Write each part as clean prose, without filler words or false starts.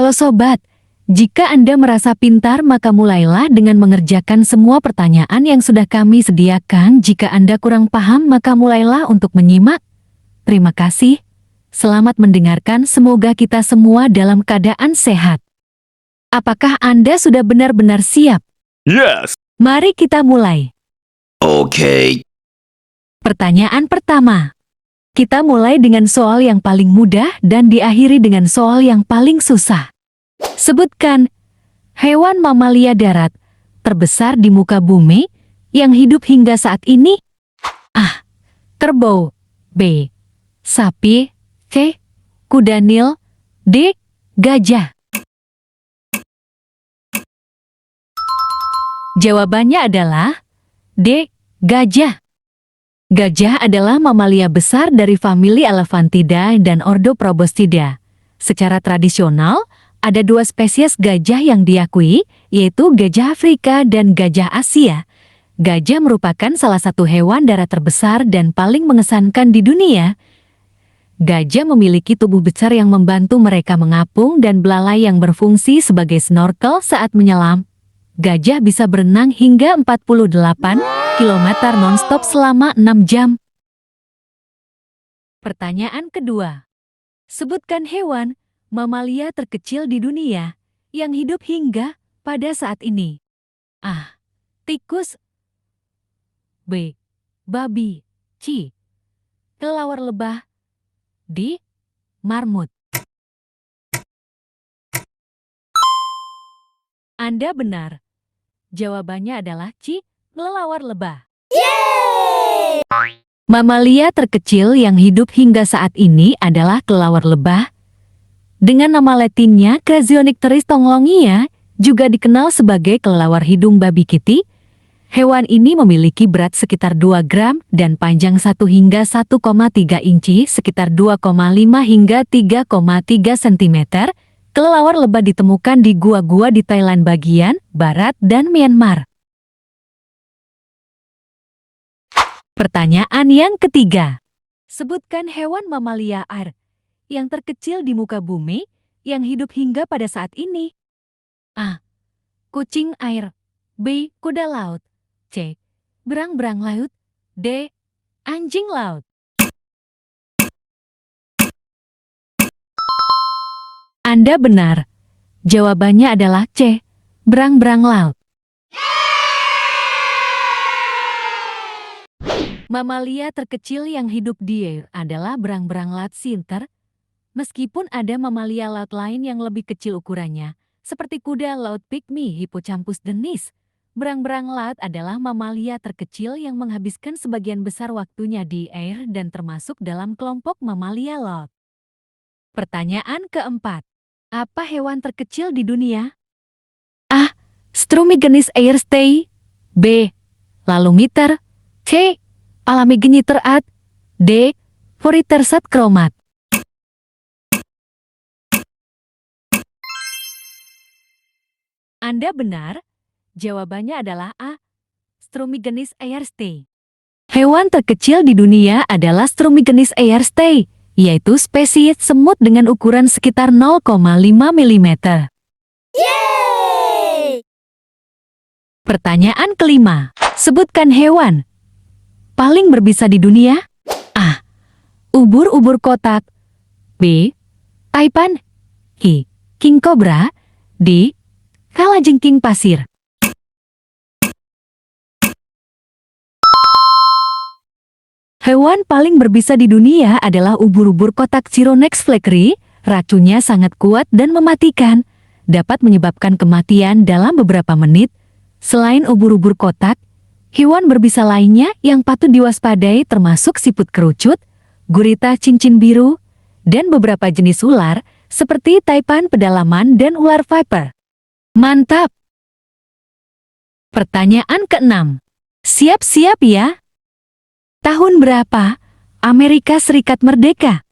Halo sobat, jika Anda merasa pintar maka mulailah dengan mengerjakan semua pertanyaan yang sudah kami sediakan. Jika Anda kurang paham maka mulailah untuk menyimak. Terima kasih. Selamat mendengarkan, semoga kita semua dalam keadaan sehat. Apakah Anda sudah benar-benar siap? Yes. Mari kita mulai. Okay. Pertanyaan pertama. Kita mulai dengan soal yang paling mudah dan diakhiri dengan soal yang paling susah. Sebutkan hewan mamalia darat terbesar di muka bumi yang hidup hingga saat ini. A. Kerbau. B. Sapi. C. Kuda Nil. D. Gajah. Jawabannya adalah D. Gajah. Gajah adalah mamalia besar dari famili Elephantidae dan ordo Proboscidea. Secara tradisional, ada dua spesies gajah yang diakui, yaitu gajah Afrika dan gajah Asia. Gajah merupakan salah satu hewan darat terbesar dan paling mengesankan di dunia. Gajah memiliki tubuh besar yang membantu mereka mengapung dan belalai yang berfungsi sebagai snorkel saat menyelam. Gajah bisa berenang hingga 48 km non-stop selama 6 jam. Pertanyaan kedua. Sebutkan hewan mamalia terkecil di dunia yang hidup hingga pada saat ini. A. Tikus. B. Babi. C. Kelelawar lebah. D. Marmut. Anda benar. Jawabannya adalah C. Kelelawar lebah. Yeay! Mamalia terkecil yang hidup hingga saat ini adalah kelelawar lebah. Dengan nama latinnya Crassionycteris tonglongia, juga dikenal sebagai kelelawar hidung babi kitty. Hewan ini memiliki berat sekitar 2 gram dan panjang 1 hingga 1,3 inci, sekitar 2,5 hingga 3,3 cm. Kelelawar lebah ditemukan di gua-gua di Thailand bagian barat dan Myanmar. Pertanyaan yang ketiga. Sebutkan hewan mamalia air yang terkecil di muka bumi yang hidup hingga pada saat ini. A. Kucing air. B. Kuda laut. C. Berang-berang laut. D. Anjing laut. Anda benar. Jawabannya adalah C. Berang-berang laut. Mamalia terkecil yang hidup di air adalah berang-berang laut sinter. Meskipun ada mamalia laut lain yang lebih kecil ukurannya, seperti kuda laut pygmy Hippocampus denis, berang-berang laut adalah mamalia terkecil yang menghabiskan sebagian besar waktunya di air dan termasuk dalam kelompok mamalia laut. Pertanyaan keempat. Apa hewan terkecil di dunia? A. Strumigenis airstay. B. Lalumiter. C. Alamigeniter at. D. Foritersat kromat. Anda benar. Jawabannya adalah A. Strumigenis airstay. Hewan terkecil di dunia adalah Strumigenis airstay, yaitu spesies semut dengan ukuran sekitar 0,5 mm. Yeay! Pertanyaan kelima. Sebutkan hewan paling berbisa di dunia. A. Ubur-ubur kotak. B. Taipan. C. King cobra. D. Kalajengking pasir. Hewan paling berbisa di dunia adalah ubur-ubur kotak Chironex fleckeri. Racunnya sangat kuat dan mematikan, dapat menyebabkan kematian dalam beberapa menit. Selain ubur-ubur kotak, hewan berbisa lainnya yang patut diwaspadai termasuk siput kerucut, gurita cincin biru, dan beberapa jenis ular seperti taipan pedalaman dan ular viper. Mantap! Pertanyaan keenam. Siap-siap ya! Tahun berapa Amerika Serikat merdeka?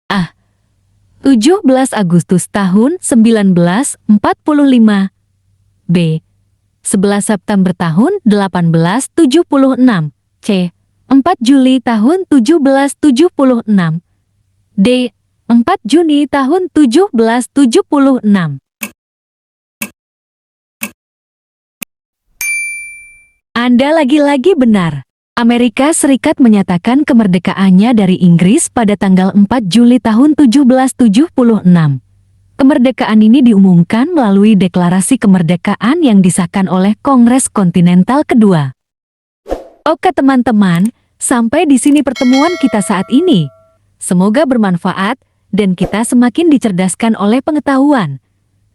A. 17 Agustus tahun 1945. B. 11 September tahun 1876. C. 4 Juli tahun 1776. D. 4 Juni tahun 1776. Anda lagi-lagi benar. Amerika Serikat menyatakan kemerdekaannya dari Inggris pada tanggal 4 Juli tahun 1776. Kemerdekaan ini diumumkan melalui Deklarasi Kemerdekaan yang disahkan oleh Kongres Kontinental Kedua. Oke teman-teman, sampai di sini pertemuan kita saat ini. Semoga bermanfaat dan kita semakin dicerdaskan oleh pengetahuan.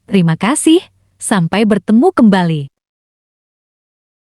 Terima kasih, sampai bertemu kembali.